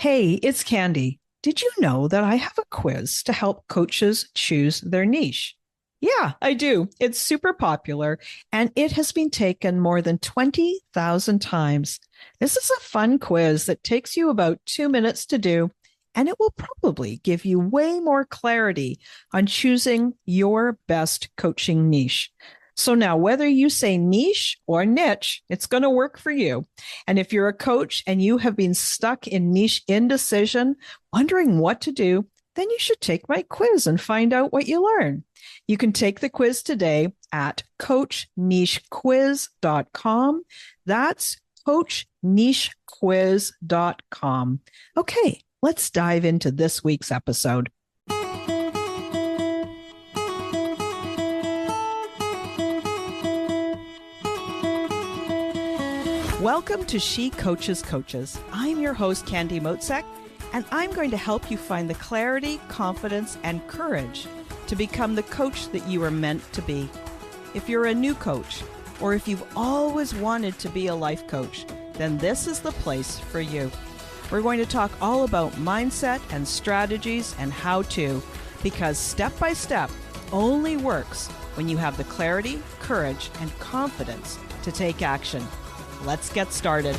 Hey, it's Candy. Did you know that I have a quiz to help coaches choose their niche? Yeah, I do. It's super popular and it has been taken more than 20,000 times. This is a fun quiz that takes you about 2 minutes to do, and it will probably give you way more clarity on choosing your best coaching niche. So now, whether you say niche or niche, it's going to work for you. And if you're a coach and you have been stuck in niche indecision, wondering what to do, then you should take my quiz and find out what you learn. You can take the quiz today at coachnichequiz.com. That's coachnichequiz.com. Okay, let's dive into this week's episode. Welcome to She Coaches Coaches. I'm your host, Candy Motzek, and I'm going to help you find the clarity, confidence, and courage to become the coach that you are meant to be. If you're a new coach, or if you've always wanted to be a life coach, then this is the place for you. We're going to talk all about mindset and strategies and how to, because step by step only works when you have the clarity, courage, and confidence to take action. Let's get started.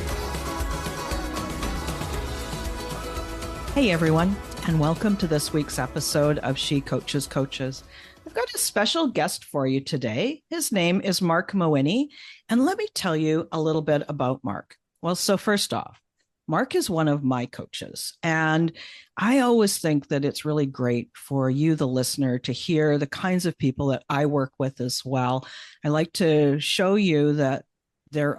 Hey everyone, and welcome to this week's episode of She Coaches Coaches. I've got a special guest for you today. His name is Marc Mawhinney, and let me tell you a little bit about Marc. Well, so first off, Marc is one of my coaches, and I always think that it's really great for you, the listener, to hear the kinds of people that I work with as well. I like to show you that there's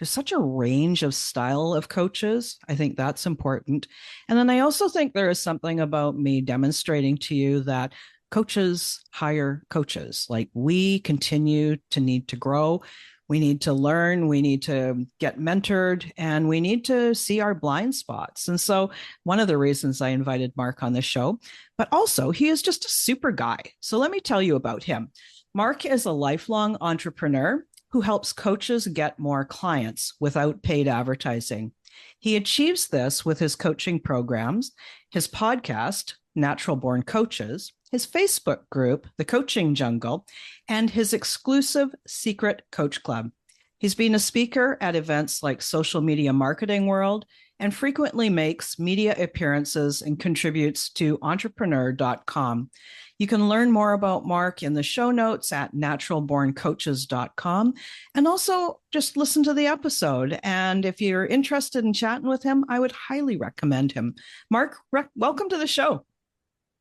such a range of style of coaches. I think that's important. And then I also think there is something about me demonstrating to you that coaches hire coaches. Like, we continue to need to grow. We need to learn. We need to get mentored, and we need to see our blind spots. And so one of the reasons I invited Marc on the show, but also he is just a super guy. So let me tell you about him. Marc is a lifelong entrepreneur who helps coaches get more clients without paid advertising. He achieves this with his coaching programs, his podcast, Natural Born Coaches, his Facebook group, The Coaching Jungle, and his exclusive Secret Coach Club. He's been a speaker at events like Social Media Marketing World and frequently makes media appearances and contributes to entrepreneur.com. You can learn more about Marc in the show notes at naturalborncoaches.com, and also just listen to the episode. And if you're interested in chatting with him, I would highly recommend him. Marc, welcome to the show.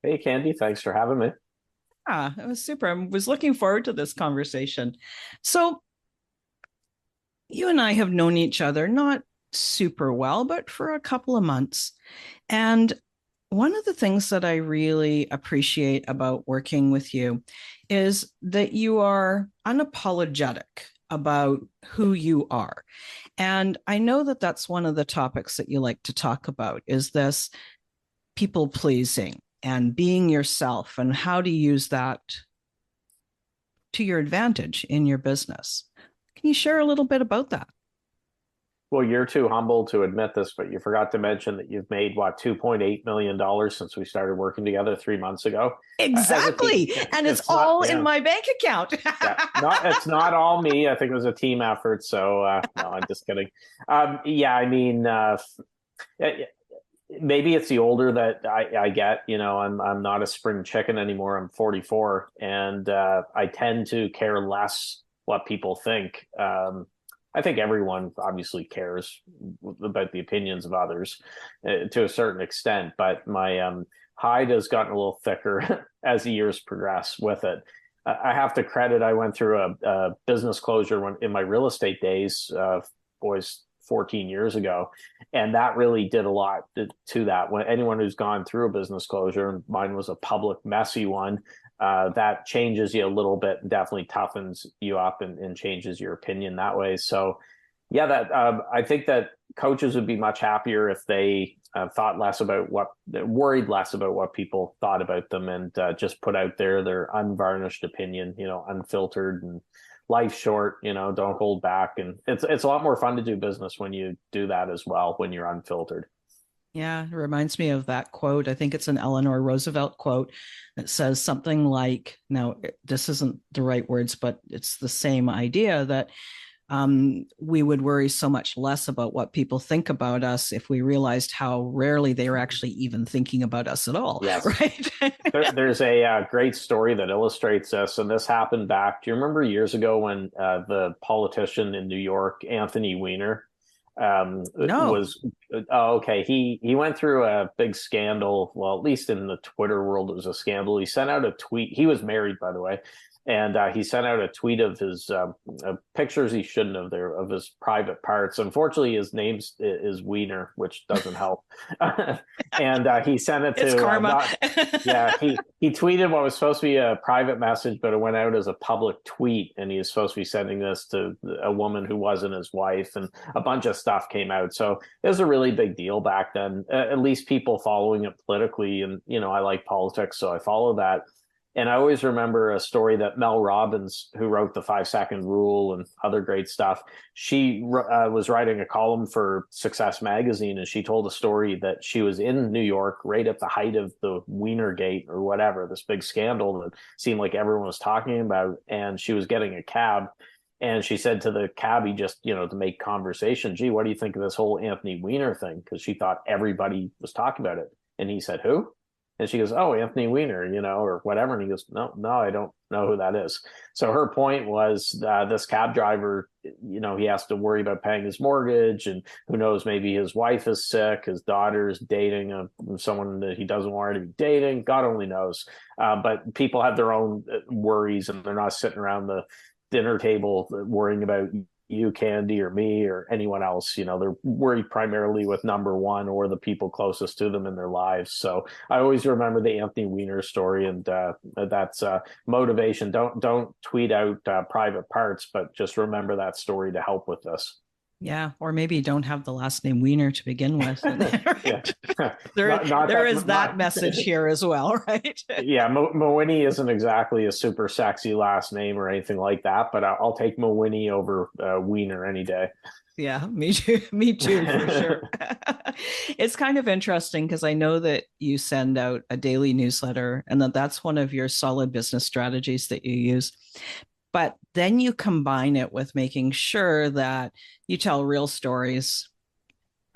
Hey, Candy, thanks for having me. It was super. I was looking forward to this conversation. So you and I have known each other not super well, but for a couple of months. And one of the things that I really appreciate about working with you is that you are unapologetic about who you are. And I know that that's one of the topics that you like to talk about, is this people pleasing and being yourself, and how to use that to your advantage in your business. Can you share a little bit about that? Well, you're too humble to admit this, but you forgot to mention that you've made, what, $2.8 million since we started working together 3 months ago. Exactly. And it's all in my bank account. It's not all me. I think it was a team effort. So no, I'm just kidding. Maybe it's the older that I get. I'm not a spring chicken anymore. I'm 44, and I tend to care less what people think. I think everyone obviously cares about the opinions of others to a certain extent, but my hide has gotten a little thicker as the years progress with it. I have to credit, I went through a business closure in my real estate days, boys, 14 years ago, and that really did a lot to that. When anyone who's gone through a business closure, and mine was a public, messy one, that changes you a little bit and definitely toughens you up and changes your opinion that way. So yeah, I think that coaches would be much happier if they worried less about what people thought about them, and just put out their unvarnished opinion, unfiltered, and life's short, don't hold back. And it's a lot more fun to do business when you do that as well, when you're unfiltered. Yeah, it reminds me of that quote. I think it's an Eleanor Roosevelt quote that says something like, now, this isn't the right words, but it's the same idea that we would worry so much less about what people think about us if we realized how rarely they are actually even thinking about us at all, Yes. right? There's a great story that illustrates this, and this happened back. Do you remember years ago when the politician in New York, Anthony Weiner, No. was oh, okay. He went through a big scandal. Well, at least in the Twitter world, it was a scandal. He sent out a tweet. He was married, by the way, and he sent out a tweet of his pictures he shouldn't have there of his private parts. Unfortunately, his name is Wiener, which doesn't help. And he sent it It's to karma. not. Yeah, he tweeted what was supposed to be a private message, but it went out as a public tweet, and he was supposed to be sending this to a woman who wasn't his wife, and a bunch of stuff came out. So it was a really big deal back then. At least people following it politically, and I like politics, so I follow that. And I always remember a story that Mel Robbins, who wrote the 5 Second Rule and other great stuff, she was writing a column for Success Magazine, and she told a story that she was in New York right at the height of the Wienergate or whatever, this big scandal that seemed like everyone was talking about. And she was getting a cab. And she said to the cabbie, just, to make conversation, gee, what do you think of this whole Anthony Weiner thing? Because she thought everybody was talking about it. And he said, who? And she goes, oh, Anthony Weiner, or whatever. And he goes, no, I don't know who that is. So her point was this cab driver, he has to worry about paying his mortgage, and who knows, maybe his wife is sick, his daughter's dating someone that he doesn't want her to be dating. God only knows. But people have their own worries, and they're not sitting around the dinner table worrying about you, Candy, or me, or anyone else. They're worried primarily with number one or the people closest to them in their lives. So I always remember the Anthony Weiner story, and that's motivation. Don't tweet out private parts, but just remember that story to help with this. Yeah, or maybe you don't have the last name Wiener to begin with. Yeah. There is that message here as well, right? Yeah, Mawhinney isn't exactly a super sexy last name or anything like that, but I'll take Mawhinney over Wiener any day. Yeah, me too. Me too, for sure. It's kind of interesting because I know that you send out a daily newsletter, and that's one of your solid business strategies that you use. But then you combine it with making sure that you tell real stories,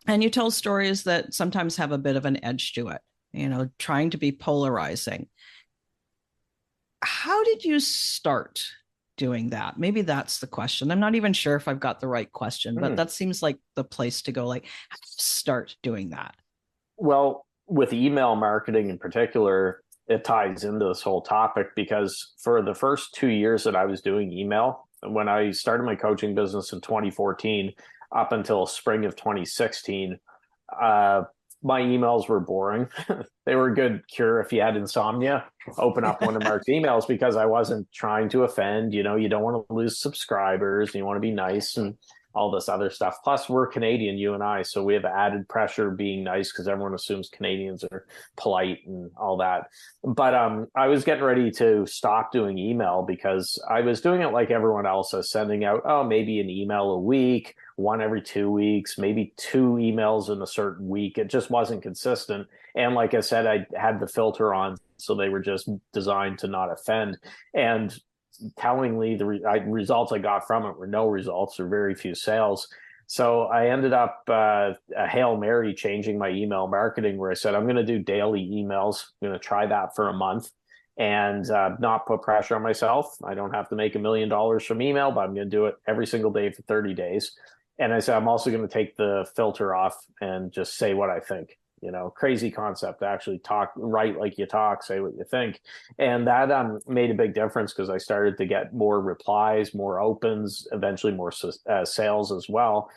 and you tell stories that sometimes have a bit of an edge to it, trying to be polarizing. How did you start doing that? Maybe that's the question. I'm not even sure if I've got the right question, but that seems like the place to go. Like, how did you start doing that? Well, with email marketing in particular, it ties into this whole topic, because for the first 2 years that I was doing email, when I started my coaching business in 2014 up until spring of 2016, my emails were boring. They were a good cure if you had insomnia. Open up one of Mark's emails, because I wasn't trying to offend. You don't want to lose subscribers. You want to be nice and all this other stuff. Plus, we're Canadian, you and I, so we have added pressure being nice, because everyone assumes Canadians are polite and all that. But I was getting ready to stop doing email, because I was doing it like everyone else. I was sending out, maybe an email a week, one every 2 weeks, maybe 2 emails in a certain week. It just wasn't consistent. And like I said, I had the filter on, so they were just designed to not offend. And tellingly, the results I got from it were no results or very few sales. So I ended up a Hail Mary changing my email marketing, where I said, I'm going to do daily emails. I'm going to try that for a month and not put pressure on myself. I don't have to make $1 million from email, but I'm going to do it every single day for 30 days. And I said, I'm also going to take the filter off and just say what I think. Crazy concept to actually write like you talk, say what you think. And that made a big difference, because I started to get more replies, more opens, eventually more sales as well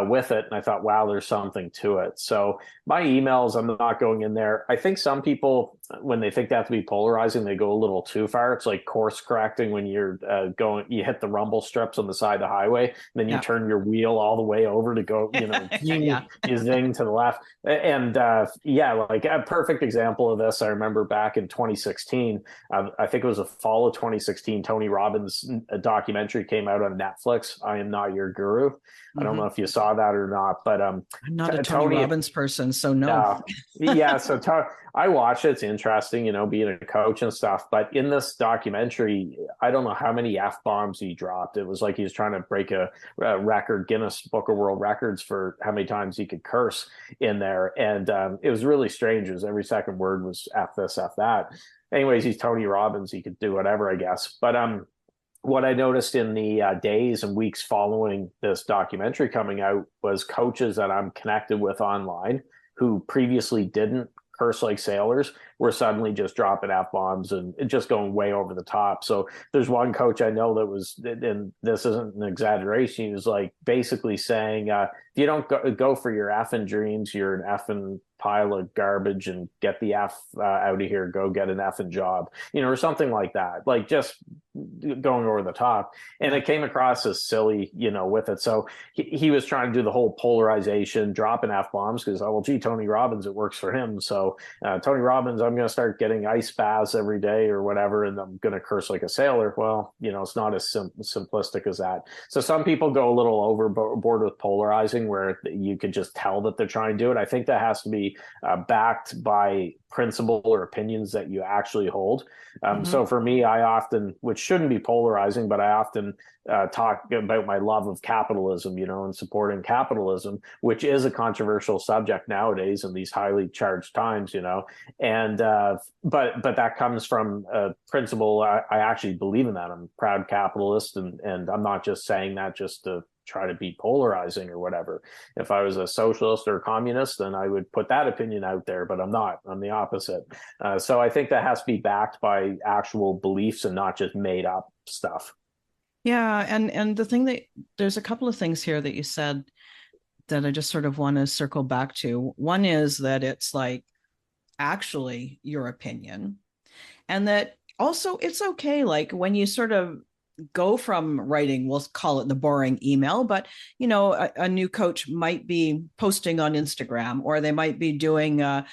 with it. And I thought, wow, there's something to it. So my emails, I'm not going in there. I think some people, when they think they have to be polarizing, they go a little too far. It's like course correcting when you're you hit the rumble strips on the side of the highway, and then you turn your wheel all the way over to go, you zing to the left. And like a perfect example of this, I remember back in 2016, I think it was the fall of 2016, Tony Robbins' documentary came out on Netflix, I Am Not Your Guru. I don't know if you saw that or not, but I'm not a Tony Tony, Robbins person, so no. no, yeah. So I watch it. It's interesting, being a coach and stuff. But in this documentary, I don't know how many f bombs he dropped. It was like he was trying to break a record, Guinness Book of World Records, for how many times he could curse in there, and it was really strange. It was every second word was f this, f that. Anyways, he's Tony Robbins. He could do whatever, I guess. But what I noticed in the days and weeks following this documentary coming out was coaches that I'm connected with online who previously didn't curse like sailors were suddenly just dropping f-bombs and just going way over the top. So there's one coach I know that was, and this isn't an exaggeration, he was like basically saying, if you don't go for your effing dreams, you're an effing pile of garbage, and get the f out of here, go get an effing job, or something like that, like just going over the top. And it came across as silly, with it. So he was trying to do the whole polarization, dropping f-bombs, because, oh well, gee, Tony Robbins, it works for him. So Tony Robbins, I'm going to start getting ice baths every day or whatever, and I'm going to curse like a sailor. Well, it's not as simplistic as that. So some people go a little overboard with polarizing, where you could just tell that they're trying to do it. I think that has to be backed by principle or opinions that you actually hold. So for me, I often, which shouldn't be polarizing, but I often talk about my love of capitalism, and supporting capitalism, which is a controversial subject nowadays in these highly charged times, and but that comes from a principle. I actually believe in that. I'm a proud capitalist, and I'm not just saying that just to try to be polarizing or whatever. If I was a socialist or a communist, then I would put that opinion out there, but I'm not. I'm the opposite. So I think that has to be backed by actual beliefs and not just made up stuff. Yeah, and the thing that there's a couple of things here that you said that I just sort of want to circle back to. One is that it's like actually your opinion, and that also it's okay, like when you sort of go from writing, we'll call it the boring email, but a new coach might be posting on Instagram, or they might be doing a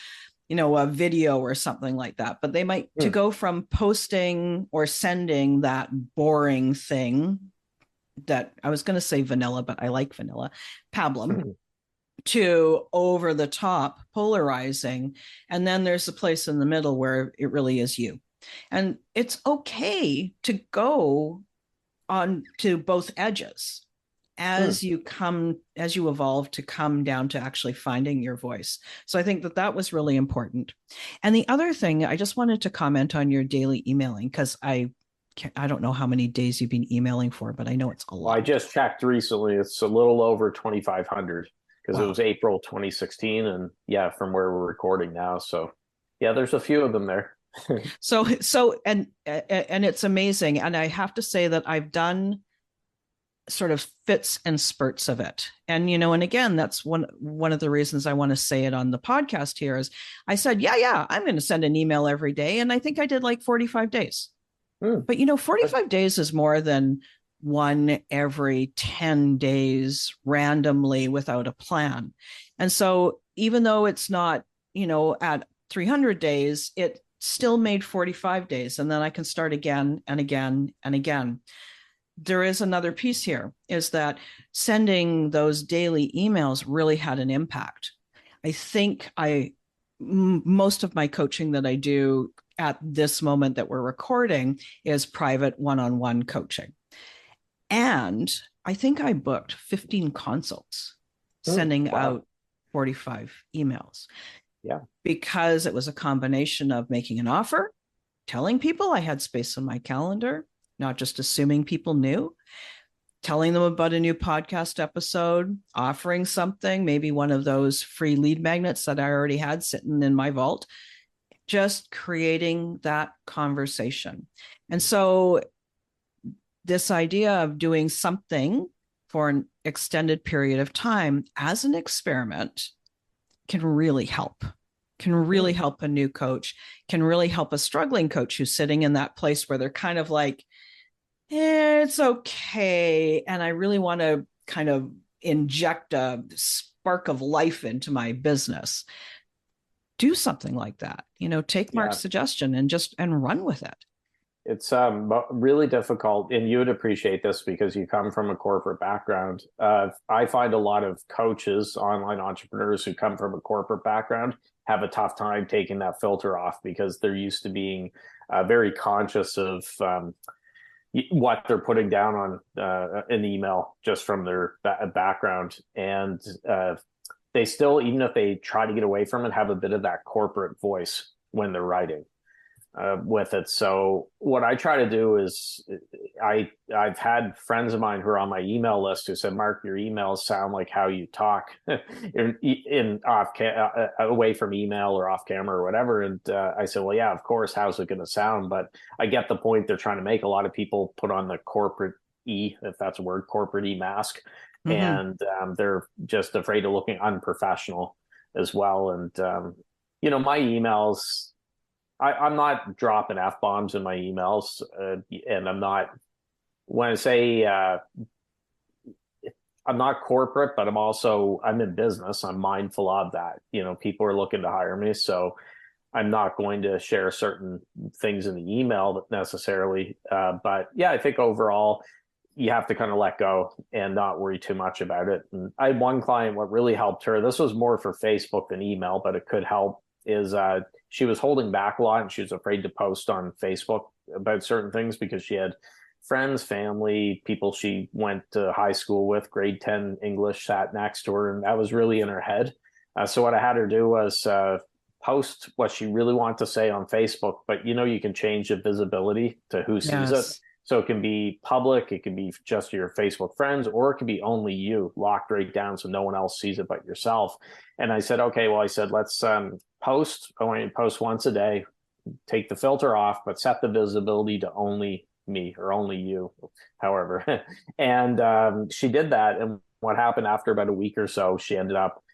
video or something like that, but they might to go from posting or sending that boring thing that I was going to say vanilla, but I like vanilla, pablum, to over the top polarizing. And then there's a place in the middle where it really is you. And it's okay to go on to both edges as you evolve to come down to actually finding your voice. So I think that was really important. And the other thing, I just wanted to comment on your daily emailing, because I don't know how many days you've been emailing for, but I know it's a lot. Well, I just checked recently. It's a little over 2,500, because it was April 2016. And yeah, from where we're recording now. So yeah, there's a few of them there. So and it's amazing. And I have to say that I've done sort of fits and spurts of it. And, and again, that's one of the reasons I want to say it on the podcast here is I said, yeah, I'm going to send an email every day. And I think I did like 45 days. But, 45 days is more than one every 10 days randomly without a plan. And so even though it's not, at 300 days, it still made 45 days. And then I can start again and again and again. There is another piece here, is that sending those daily emails really had an impact. I think most of my coaching that I do at this moment that we're recording is private one-on-one coaching. And I think I booked 15 consults sending out 45 emails. Yeah. Because it was a combination of making an offer, telling people I had space on my calendar, not just assuming people knew, telling them about a new podcast episode, offering something, maybe one of those free lead magnets that I already had sitting in my vault, just creating that conversation. And so this idea of doing something for an extended period of time as an experiment can really help a new coach, can really help a struggling coach who's sitting in that place where they're kind of like, it's okay. And I really want to kind of inject a spark of life into my business. Do something like that, take Marc's suggestion and run with it. It's really difficult, and you would appreciate this because you come from a corporate background. I find a lot of coaches, online entrepreneurs who come from a corporate background, have a tough time taking that filter off because they're used to being very conscious of what they're putting down on an email just from their background, and they still, even if they try to get away from it, have a bit of that corporate voice when they're writing with it. So what I try to do is I've had friends of mine who are on my email list who said, Mark, your emails sound like how you talk in away from email or off camera or whatever. And I said, well, yeah, of course. How's it going to sound? But I get the point they're trying to make. A lot of people put on the corporate if that's a word, corporate mask, and they're just afraid of looking unprofessional as well. And my emails, I'm not dropping F-bombs in my emails, and I'm not, when I say I'm not corporate, but I'm in business. I'm mindful of that. People are looking to hire me, so I'm not going to share certain things in the email necessarily. But yeah, I think overall, you have to kind of let go and not worry too much about it. And I had one client, what really helped her, this was more for Facebook than email, but it could help, is she was holding back a lot and she was afraid to post on Facebook about certain things because she had friends, family, people she went to high school with, grade 10 English sat next to her, and that was really in her head. So what I had her do was post what she really wanted to say on Facebook, but you can change the visibility to who sees it. Yes. So it can be public, it can be just your Facebook friends, or it can be only you, locked right down so no one else sees it but yourself. And I said, okay, well, I said, let's post. I want you to post once a day, take the filter off, but set the visibility to only me or only you, however. And she did that. And what happened after about a week or so, she ended up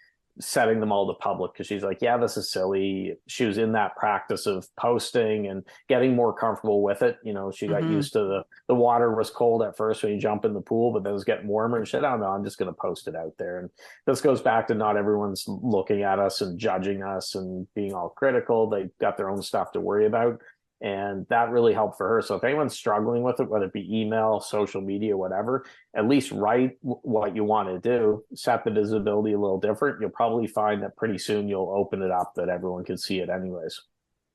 setting them all to public because she's like, yeah, this is silly. She was in that practice of posting and getting more comfortable with it. She got used to the water was cold at first when you jump in the pool, but then it was getting warmer and she said, oh no, I'm just going to post it out there. And this goes back to not everyone's looking at us and judging us and being all critical. They got their own stuff to worry about. And that really helped for her. So if anyone's struggling with it, whether it be email, social media, whatever, at least write what you want to do, set the visibility a little different. You'll probably find that pretty soon you'll open it up that everyone can see it anyways.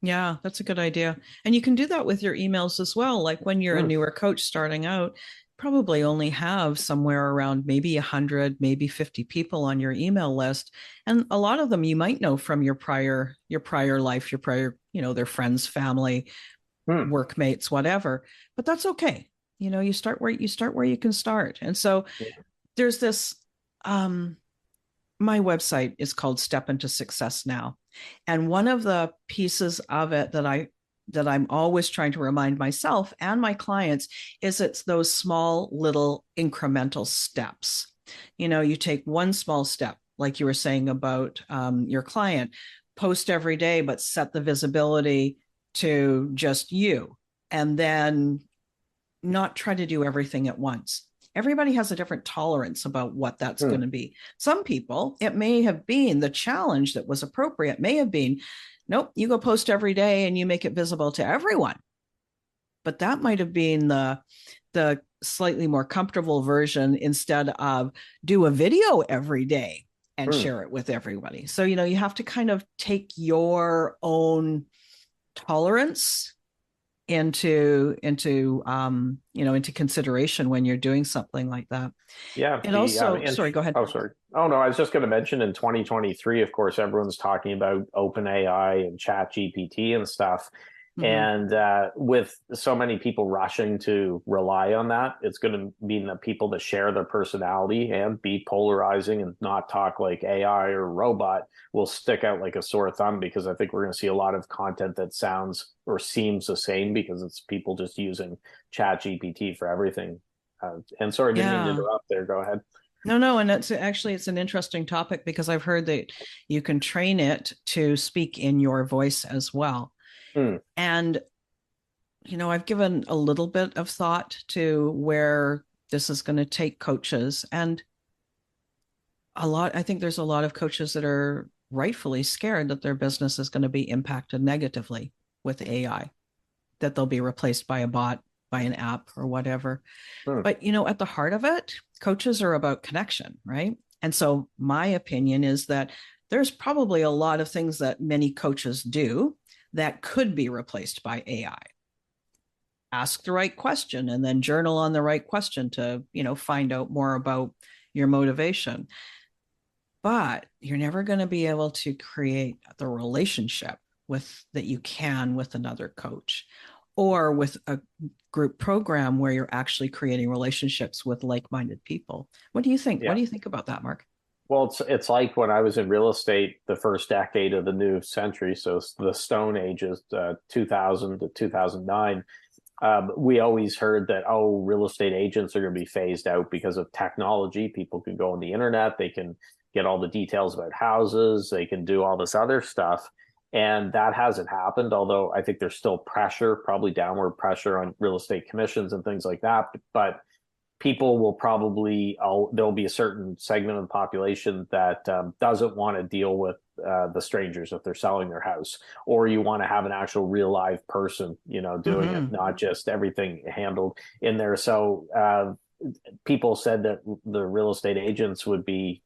Yeah, that's a good idea. And you can do that with your emails as well. Like when you're a newer coach starting out, probably only have somewhere around maybe 100, maybe 50 people on your email list. And a lot of them you might know from your prior life, your prior, their friends, family, workmates, whatever. But that's okay. You start where you can start. And so there's this my website is called Step Into Success Now. And one of the pieces of it that I'm always trying to remind myself and my clients is it's those small little incremental steps. You take one small step, like you were saying about your client, post every day, but set the visibility to just you, and then not try to do everything at once. Everybody has a different tolerance about what that's going to be. Some people, it may have been the challenge that was appropriate, may have been, nope, you go post every day and you make it visible to everyone. But that might have been the slightly more comfortable version instead of do a video every day and share it with everybody. So, you have to kind of take your own tolerance into consideration when you're doing something like that. Yeah. And also, sorry, go ahead. Oh, sorry. Oh, no, I was just going to mention in 2023, of course, everyone's talking about OpenAI and Chat GPT and stuff. And with so many people rushing to rely on that, it's going to mean that people that share their personality and be polarizing and not talk like AI or robot will stick out like a sore thumb, because I think we're going to see a lot of content that sounds or seems the same because it's people just using Chat GPT for everything. And sorry, didn't mean to interrupt there. Go ahead. No. And it's an interesting topic because I've heard that you can train it to speak in your voice as well. And, I've given a little bit of thought to where this is going to take coaches, and I think there's a lot of coaches that are rightfully scared that their business is going to be impacted negatively with AI. that they'll be replaced by a bot, by an app or whatever. Hmm. But, at the heart of it, coaches are about connection, right? And so my opinion is that there's probably a lot of things that many coaches do that could be replaced by AI. Ask the right question and then journal on the right question to, find out more about your motivation. But you're never going to be able to create the relationship that you can with another coach, or with a group program where you're actually creating relationships with like-minded people. What do you think? Yeah. What do you think about that, Mark? Well, it's like when I was in real estate, the first decade of the new century, so the Stone Ages, 2000 to 2009. We always heard that, real estate agents are going to be phased out because of technology. People can go on the internet, they can get all the details about houses, they can do all this other stuff. And that hasn't happened, although I think there's still pressure, probably downward pressure on real estate commissions and things like that. But people will probably, there'll be a certain segment of the population that doesn't want to deal with the strangers if they're selling their house, or you want to have an actual real live person, doing it, not just everything handled in there. So people said that the real estate agents would be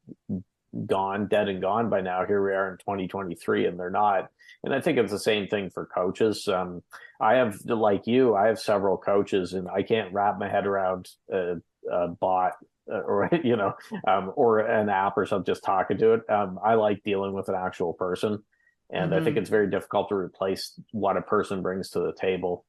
gone, dead and gone by now. Here we are in 2023, and they're not. And I think it's the same thing for coaches. I have, like you, I have several coaches, and I can't wrap my head around a bot or or an app or something, just talking to it. I like dealing with an actual person, and I think it's very difficult to replace what a person brings to the table.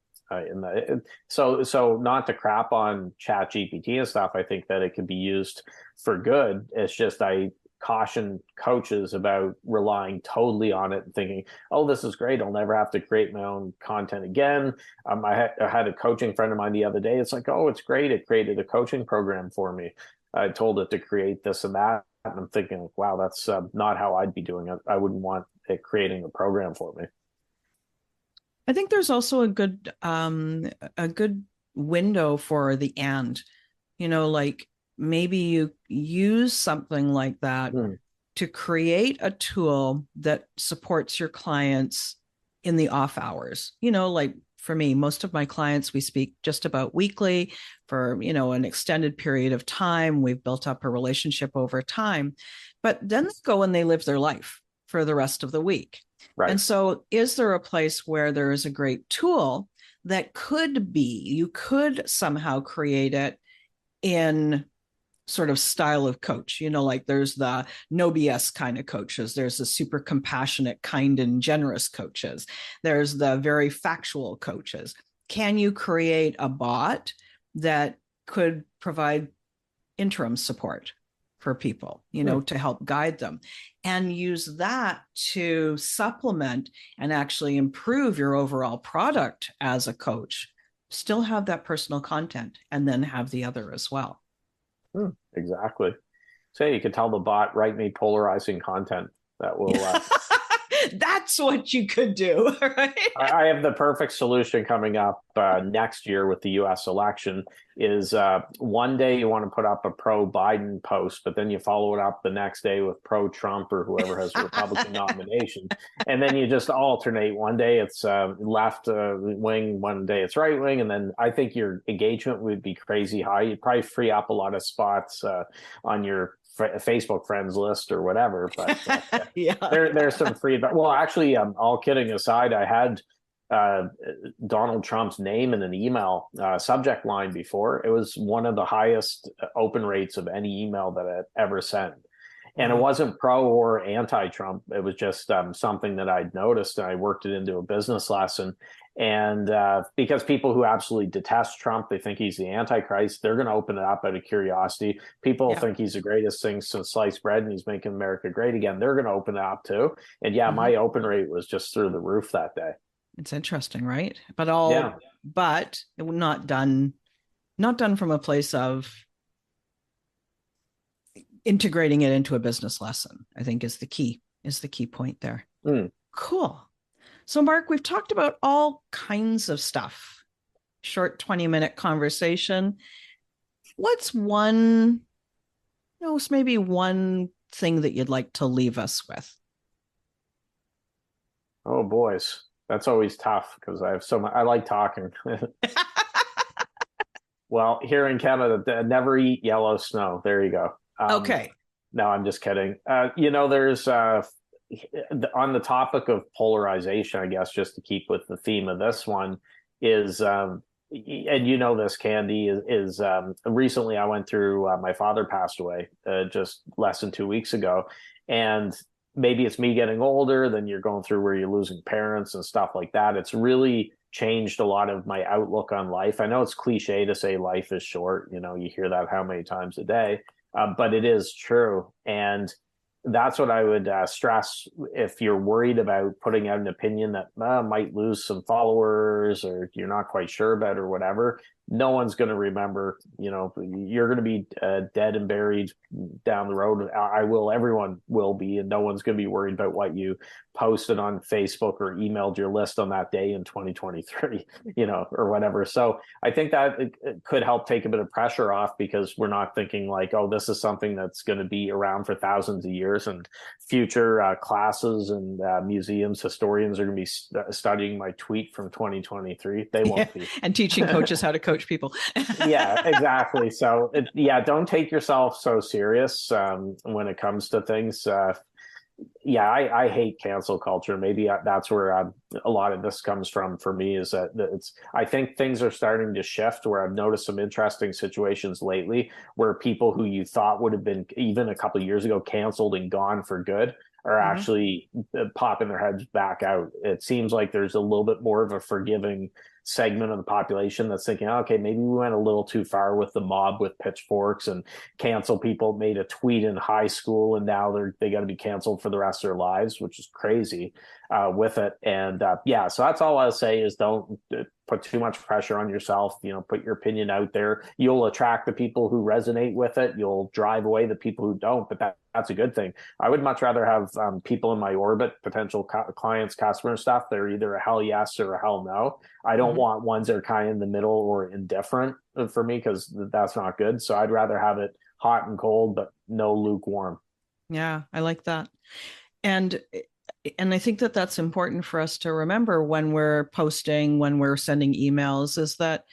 So not to crap on Chat GPT and stuff, I think that it can be used for good. It's just I caution coaches about relying totally on it and thinking, oh, this is great, I'll never have to create my own content again. I had a coaching friend of mine the other day. It's like, oh, it's great, it created a coaching program for me. I told it to create this and that, and I'm thinking, wow, that's not how I'd be doing it. I wouldn't want it creating a program for me. I think there's also a good window for the like maybe you use something like that to create a tool that supports your clients in the off hours. Like for me, most of my clients, we speak just about weekly for, an extended period of time. We've built up a relationship over time, but then they go and they live their life for the rest of the week. Right. And so is there a place where there is a great tool that you could somehow create it in sort of style of coach, like there's the no BS kind of coaches, there's the super compassionate, kind and generous coaches, there's the very factual coaches. Can you create a bot that could provide interim support for people, to help guide them, and use that to supplement and actually improve your overall product as a coach? Still have that personal content and then have the other as well. Exactly. So you could tell the bot, write me polarizing content that will that's what you could do, right? I have the perfect solution coming up next year with the US election. Is one day you want to put up a pro Biden post, but then you follow it up the next day with pro Trump or whoever has the Republican nomination, and then you just alternate. One day it's left wing, one day it's right wing, and then I think your engagement would be crazy high. You'd probably free up a lot of spots on your Facebook friends list or whatever. But yeah, there's some free. Well, actually, all kidding aside, I had Donald Trump's name in an email subject line before. It was one of the highest open rates of any email that I ever sent. And it wasn't pro or anti-Trump. It was just something that I'd noticed, and I worked it into a business lesson. And because people who absolutely detest Trump, they think he's the Antichrist, they're going to open it up out of curiosity. People think he's the greatest thing since sliced bread and he's making America great again. They're going to open it up too. And my open rate was just through the roof that day. It's interesting, right? But but not done from a place of integrating it into a business lesson, I think is the key point there. Cool. So Mark, we've talked about all kinds of stuff. Short 20-minute conversation. What's maybe one thing that you'd like to leave us with? Oh, boys. That's always tough because I have so much. I like talking. Well, here in Canada, never eat yellow snow. There you go. Okay. No, I'm just kidding. There's on the topic of polarization, I guess, just to keep with the theme of this one, is and you know this, Candy, is recently I went through my father passed away just less than 2 weeks ago, and maybe it's me getting older, then you're going through where you're losing parents and stuff like that. It's really changed a lot of my outlook on life. I know it's cliche to say life is short. You hear that how many times a day, but it is true. And that's what I would stress if you're worried about putting out an opinion that might lose some followers or you're not quite sure about or whatever. No one's going to remember. You're going to be dead and buried down the road. Everyone will be, and no one's going to be worried about what you posted on Facebook or emailed your list on that day in 2023, or whatever. So I think that it could help take a bit of pressure off, because we're not thinking like, oh, this is something that's going to be around for thousands of years, and future classes and museums, historians are going to be studying my tweet from 2023. They won't be. And teaching coaches how to coach people. Yeah, exactly. So don't take yourself so serious when it comes to things. I hate cancel culture. Maybe that's where a lot of this comes from for me, is that I think things are starting to shift, where I've noticed some interesting situations lately where people who you thought would have been even a couple of years ago canceled and gone for good are actually popping their heads back out. It seems like there's a little bit more of a forgiving segment of the population that's thinking, okay, maybe we went a little too far with the mob with pitchforks and cancel people, made a tweet in high school, and now they got to be canceled for the rest of their lives, which is crazy with it. And so that's all I'll say is don't put too much pressure on yourself. Put your opinion out there. You'll attract the people who resonate with it. You'll drive away the people who don't, but that's a good thing. I would much rather have people in my orbit, potential clients, customers, stuff, they're either a hell yes or a hell no. I don't want ones that are kind of in the middle or indifferent for me, because that's not good. So I'd rather have it hot and cold, but no lukewarm. Yeah, I like that. And I think that that's important for us to remember when we're posting, when we're sending emails, is that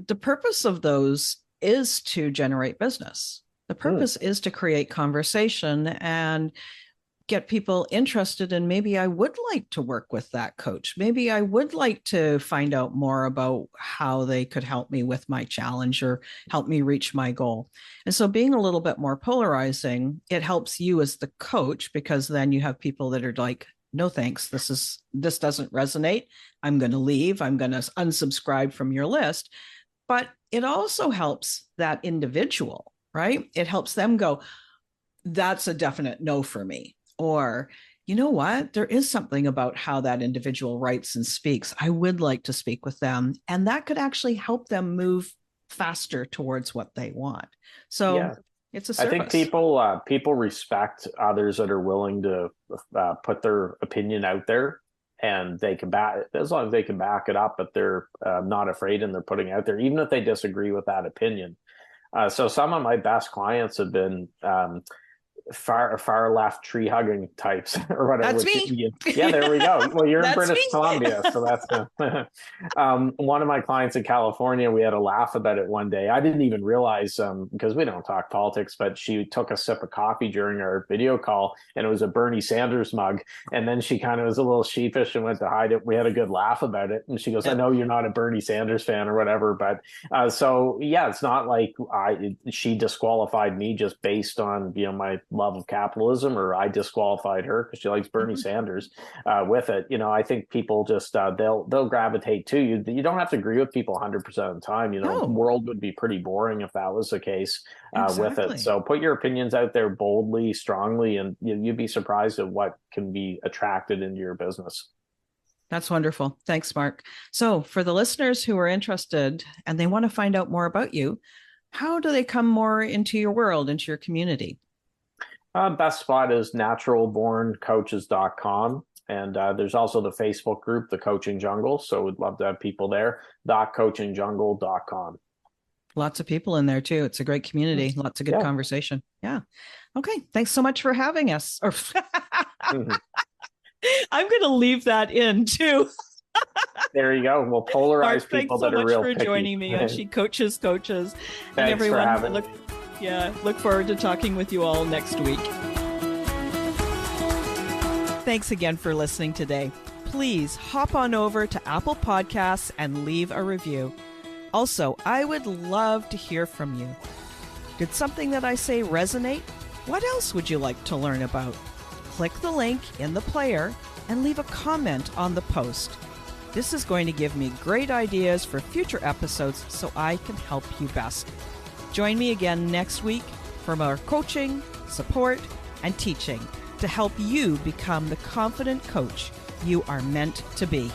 the purpose of those is to generate business. The purpose is to create conversation and get people interested in, maybe I would like to work with that coach. Maybe I would like to find out more about how they could help me with my challenge or help me reach my goal. And so being a little bit more polarizing, it helps you as the coach, because then you have people that are like, no, thanks. This doesn't resonate. I'm going to leave. I'm going to unsubscribe from your list. But it also helps that individual, right? It helps them go, that's a definite no for me. Or, you know what? There is something about how that individual writes and speaks. I would like to speak with them. And that could actually help them move faster towards what they want. So it's a service. I think people respect others that are willing to put their opinion out there, and they can as long as they can back it up, but they're not afraid and they're putting out there, even if they disagree with that opinion. So some of my best clients have been far left tree hugging types or whatever. That's me. Yeah, there we go. Well, you're in British Columbia, so that's one of my clients in California. We had a laugh about it one day. I didn't even realize because we don't talk politics, but she took a sip of coffee during our video call, and it was a Bernie Sanders mug. And then she kind of was a little sheepish and went to hide it. We had a good laugh about it, and she goes, "I know you're not a Bernie Sanders fan or whatever, but so yeah, it's not like she disqualified me just based on my love of capitalism, or I disqualified her because she likes Bernie Sanders with it. I think people just they'll gravitate to you. You don't have to agree with people 100% of the time. The world would be pretty boring if that was the case with it. So put your opinions out there boldly, strongly, and you'd be surprised at what can be attracted into your business. That's wonderful. Thanks, Mark. So for the listeners who are interested and they want to find out more about you, how do they come more into your world, into your community? Best spot is naturalborncoaches.com. And there's also the Facebook group, The Coaching Jungle. So we'd love to have people there. coachingjungle.com. Lots of people in there too. It's a great community. Lots of good conversation. Yeah. Okay. Thanks so much for having us. I'm going to leave that in too. There you go. We'll polarize Marc, people thanks that so are real much for picky. joining me on She Coaches Coaches. Thanks and everyone, for having me. Look forward to talking with you all next week. Thanks again for listening today. Please hop on over to Apple Podcasts and leave a review. Also, I would love to hear from you. Did something that I say resonate? What else would you like to learn about? Click the link in the player and leave a comment on the post. This is going to give me great ideas for future episodes so I can help you best. Join me again next week for more coaching, support, and teaching to help you become the confident coach you are meant to be.